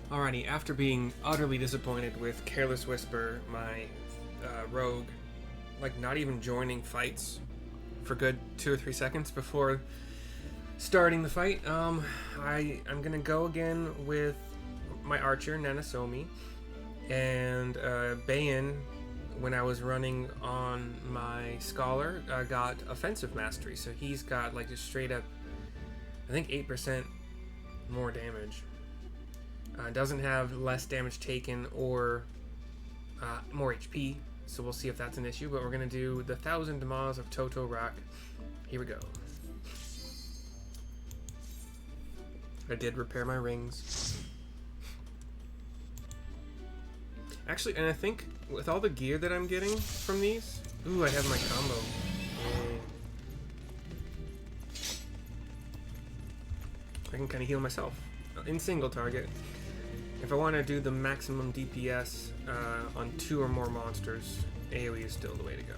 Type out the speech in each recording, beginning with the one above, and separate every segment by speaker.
Speaker 1: Alrighty, after being utterly disappointed with Careless Whisper, my rogue, like not even joining fights for good 2 or 3 seconds before starting the fight, I'm gonna go again with my archer, Nanasomi, and Bayan, when I was running on my scholar, got offensive mastery, so he's got like just straight up, I think 8% more damage. Doesn't have less damage taken or more HP, so we'll see if that's an issue, but we're going to do the 1000 Maws of Toto-Rak. Here we go. I did repair my rings. Actually, and I think with all the gear that I'm getting from these... Ooh, I have my combo. Yay. I can kind of heal myself in single target. If I want to do the maximum DPS on 2 or more monsters, AoE is still the way to go.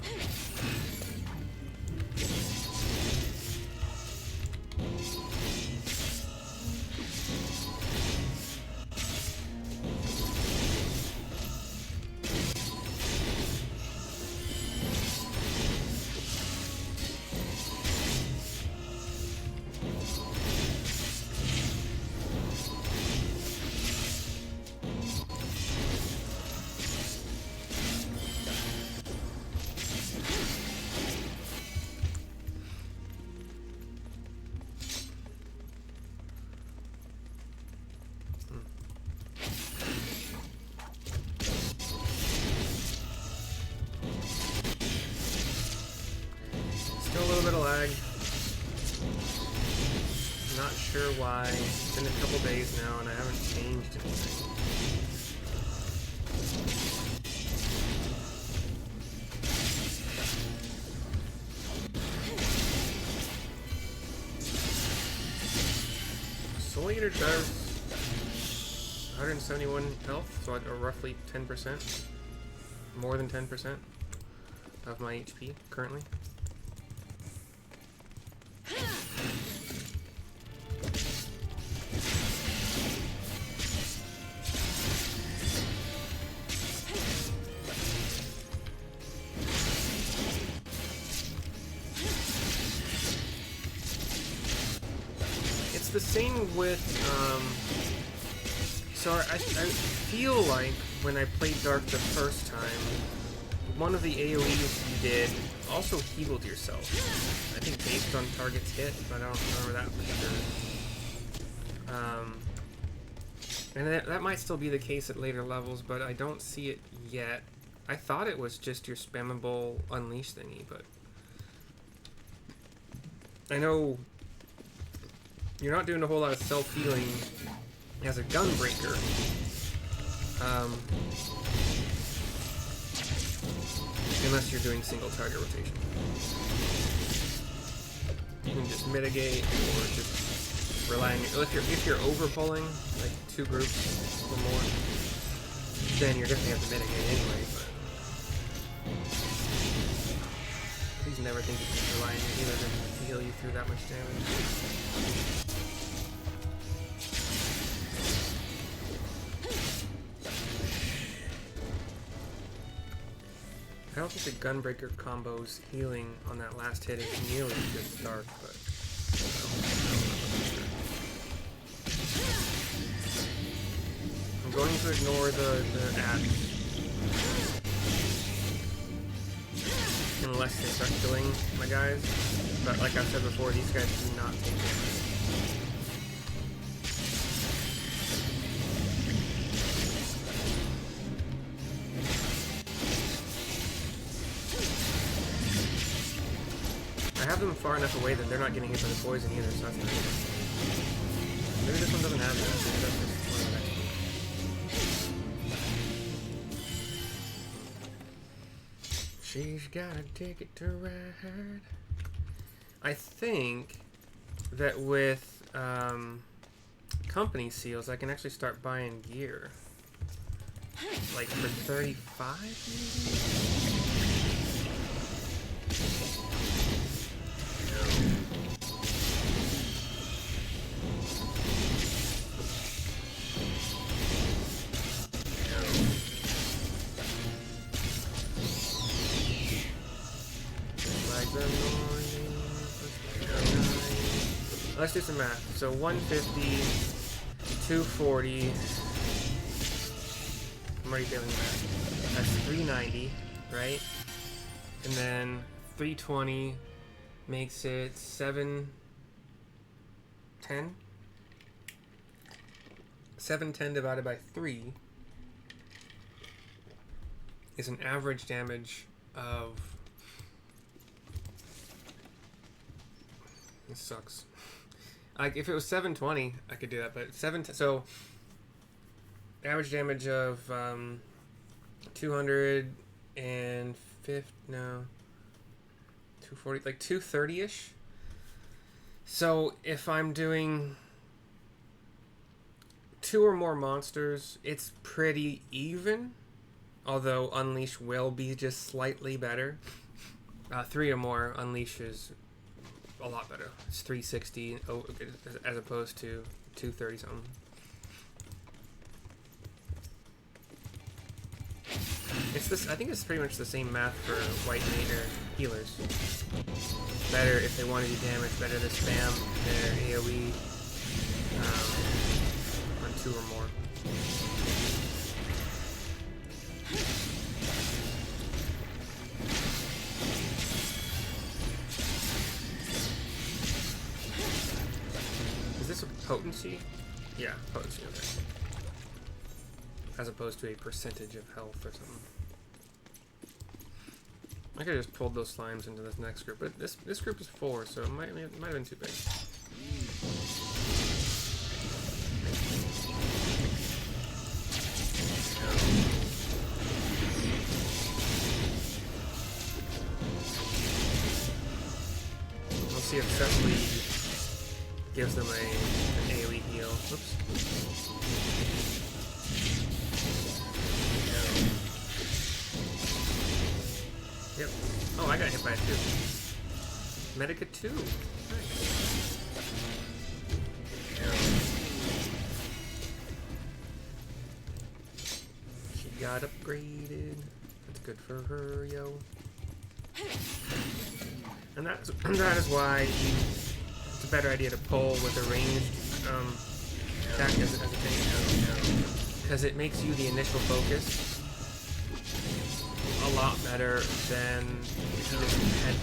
Speaker 1: Still a little bit of lag. Not sure why. It's been a couple days now and I haven't changed anything. Soul Eater does 171 health, so roughly 10%. More than 10% of my HP currently. It's the same with, so I feel like when I played Dark the first time, one of the AoEs you did also healed yourself. I think based on targets hit, but I don't remember that for sure. And that might still be the case at later levels, but I don't see it yet. I thought it was just your spammable unleash thingy, but I know you're not doing a whole lot of self-healing as a gunbreaker. Unless you're doing single target rotation. You can just mitigate or just relying, if you're over pulling like 2 groups or more, then you're definitely have to mitigate anyway, but please never think you can rely on your healer to heal you through that much damage. I don't think the Gunbreaker combo's healing on that last hit is nearly as good as Dark, but I'm going to ignore the ads unless they start killing my guys. But like I've said before, these guys do not take damage. I have them far enough away that they're not getting hit by the poison either, so that's nice. Maybe this one doesn't have that. Maybe that's just one of the next ones. She's got a ticket to ride. I think that with company seals, I can actually start buying gear. Like for 35 maybe? Let's do some math. So 150, 240. I'm already failing math. That's 390, right? And then 320 makes it 710. 710 divided by 3 is an average damage of... This sucks. Like, if it was 720, I could do that, but so average damage of 250, no, 240, like 230-ish. So if I'm doing 2 or more monsters, it's pretty even, although Unleash will be just slightly better. 3 or more, Unleash is a lot better. It's 360 as opposed to 230 something. It's this. I think it's pretty much the same math for White Mater healers. Better if they want to do damage. Better to spam their AOE on 2 or more. Is this a potency? Yeah, potency. Okay. As opposed to a percentage of health or something. I could have just pulled those slimes into this next group, but this group is 4, so it might have been too big. We'll see if Cecily gives them an AoE heal. Whoops. Yep. Oh, I got hit by it too. Medica 2. Nice. She got upgraded. That's good for her, yo. And that is why it's a better idea to pull with a ranged attack as a thing. Because it makes you the initial focus a lot better than if you just head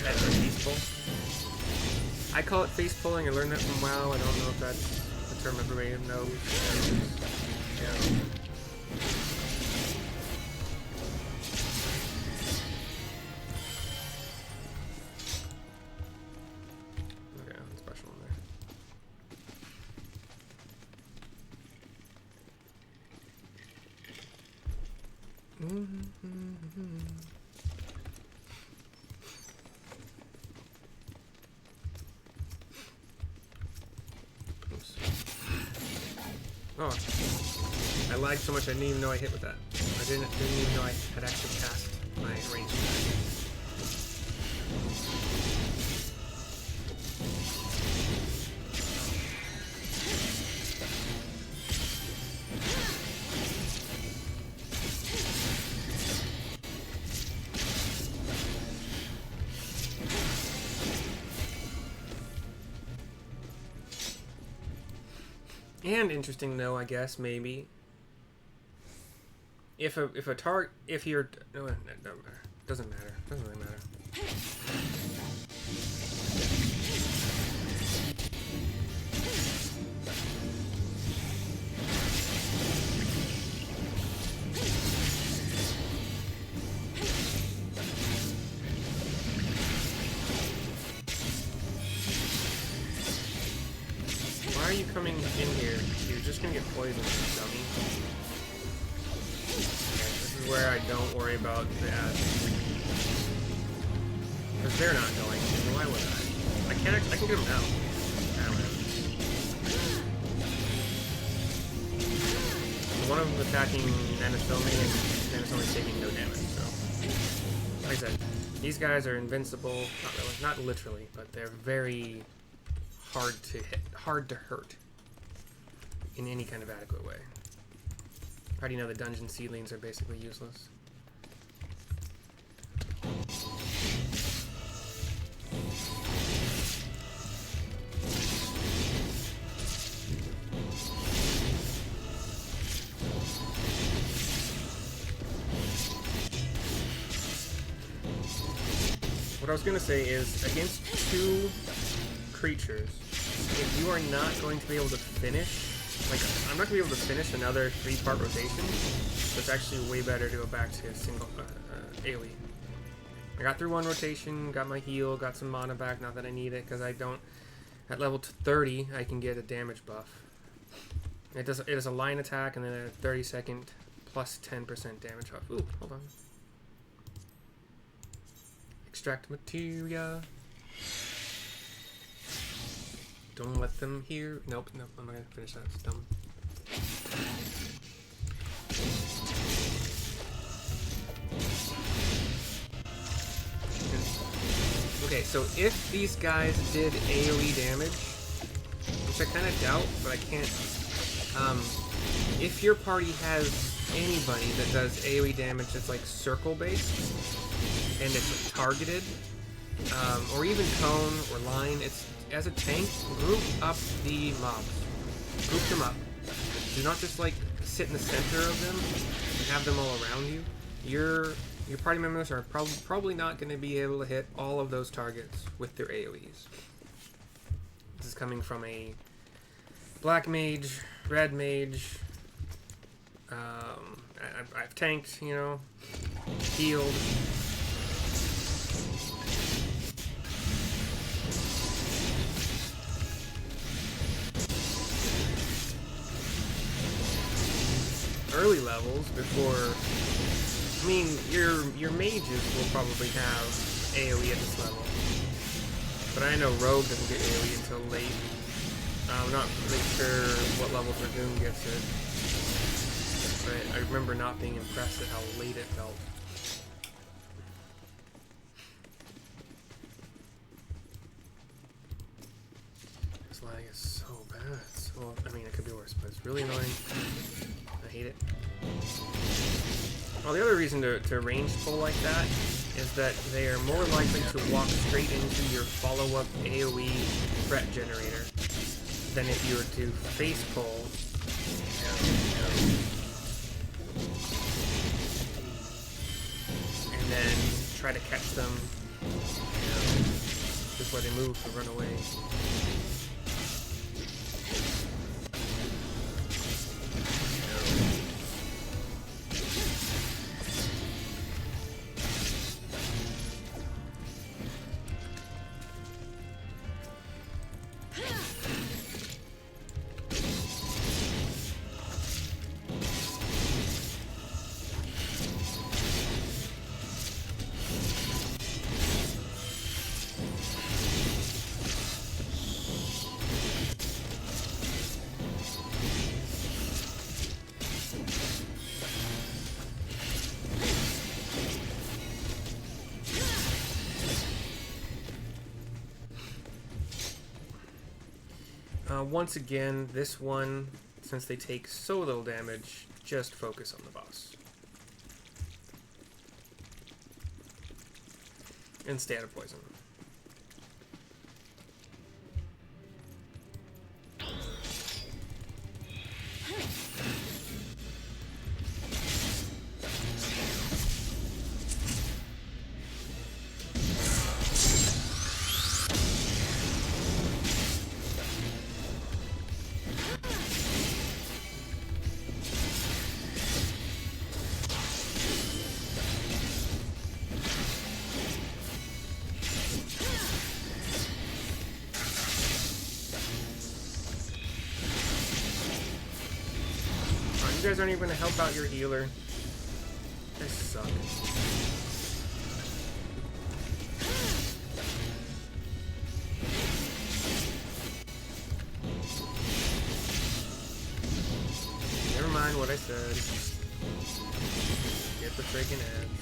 Speaker 1: or face pull. I call it face pulling. I learned that from WoW. I don't know if that's a term everybody knows. Yeah. Okay, special in there. Oops. Oh, I lagged so much I didn't even know I hit with that. I didn't even know I had actually cast my range attack. And interesting though, I guess maybe if you're no, doesn't matter. Doesn't really matter. Why are you coming in here? You're just gonna get poisoned, dummy. Okay, this is where I don't worry about the ads. Because they're not going, so why would I? I can get them now. One of them attacking Nanosomi, and Nanosomi's taking no damage, so. Like I said, these guys are invincible, not literally, but they're very hard to hit, hard to hurt in any kind of adequate way. I already know the dungeon seedlings are basically useless. what I was gonna say is, against 2 creatures, if you are not going to be able to finish, like, I'm not gonna be able to finish another 3-part rotation, so it's actually way better to go back to single AoE. I got through 1 rotation, got my heal, got some mana back, not that I need it, because I don't, at level 30, I can get a damage buff. It does a line attack, and then a 30-second plus 10% damage buff. Ooh, hold on. Extract materia. Don't let them hear. Nope, I'm not gonna finish that. It's dumb. Okay, so if these guys did AoE damage, which I kind of doubt, but I can't. If your party has anybody that does AoE damage that's like circle based and it's targeted, or even cone or line, it's as a tank, group up the mobs. Group them up. Do not just like sit in the center of them and have them all around you. Your party members are probably not going to be able to hit all of those targets with their AoEs. This is coming from a black mage, red mage. I've tanked, you know, healed. Early levels before. I mean, your mages will probably have AoE at this level, but I know Rogue doesn't get AoE until late. I'm not really sure what level Dragoon gets it, but I remember not being impressed at how late it felt. This lag is so bad. Well, I mean, it could be worse, but it's really annoying. I hate it. Well, the other reason to range pull like that is that they are more likely to walk straight into your follow-up AoE threat generator than if you were to face pull and then try to catch them before they move to run away. Once again, this one, since they take so little damage, just focus on the boss. And stay out of poison. You guys aren't even going to help out your healer. They suck. Never mind what I said. Get the freaking ads.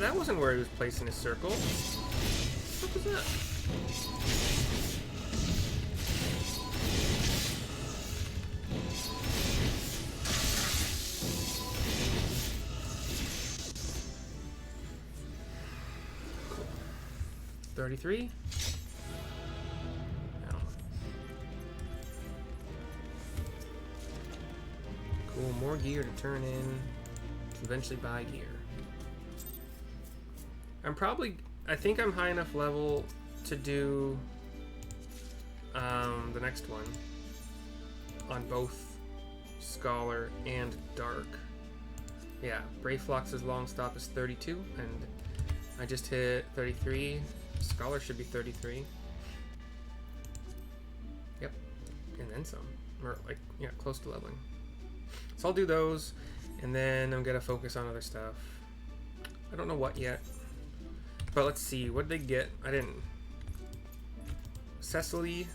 Speaker 1: That wasn't where he was placed in his circle. What was that? Cool. 33. Ow. Cool, more gear to turn in to eventually buy gear. I think I'm high enough level to do the next one on both Scholar and Dark. Yeah, Brayflox's long stop is 32, and I just hit 33. Scholar should be 33. Yep, and then some. Or, like, yeah, close to leveling. So I'll do those, and then I'm gonna focus on other stuff. I don't know what yet, but let's see. What did they get? I didn't. Cecily.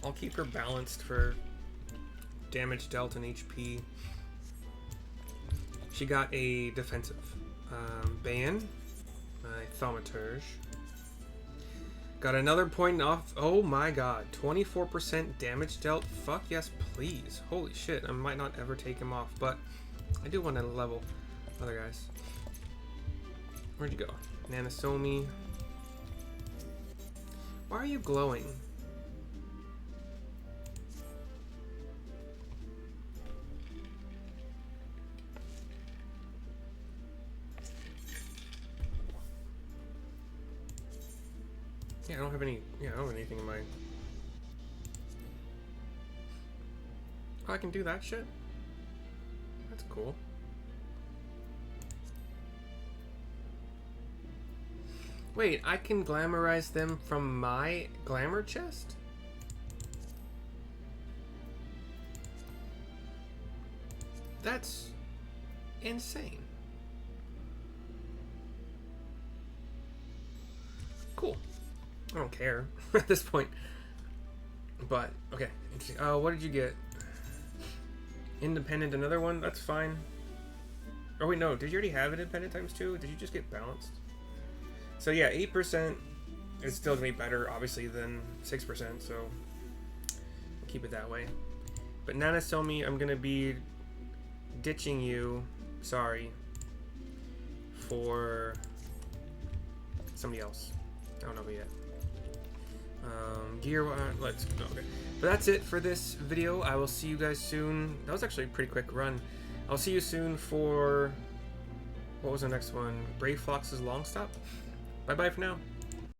Speaker 1: I'll keep her balanced for damage dealt and HP. She got a defensive. Ban. My Thaumaturge. Got another point off. Oh my god. 24% damage dealt. Fuck yes, please. Holy shit. I might not ever take him off, but I do want to level other guys. Where'd you go? Nanasomi. Why are you glowing? Yeah, I don't have any. Yeah, I don't have anything in my. Oh, I can do that shit? That's cool. Wait, I can glamorize them from my glamour chest? That's insane. Cool. I don't care at this point. But, okay. What did you get? Independent, another one? That's fine. Oh, wait, no. Did you already have an independent times 2? Did you just get balanced? So, yeah, 8% is still going to be better, obviously, than 6%, so we'll keep it that way. But Nanasomi, I'm going to be ditching you, sorry, for somebody else. I don't know who yet. Gear, let's go. Okay. But that's it for this video. I will see you guys soon. That was actually a pretty quick run. I'll see you soon for, what was the next one? Brayflox's long stop. Bye bye for now.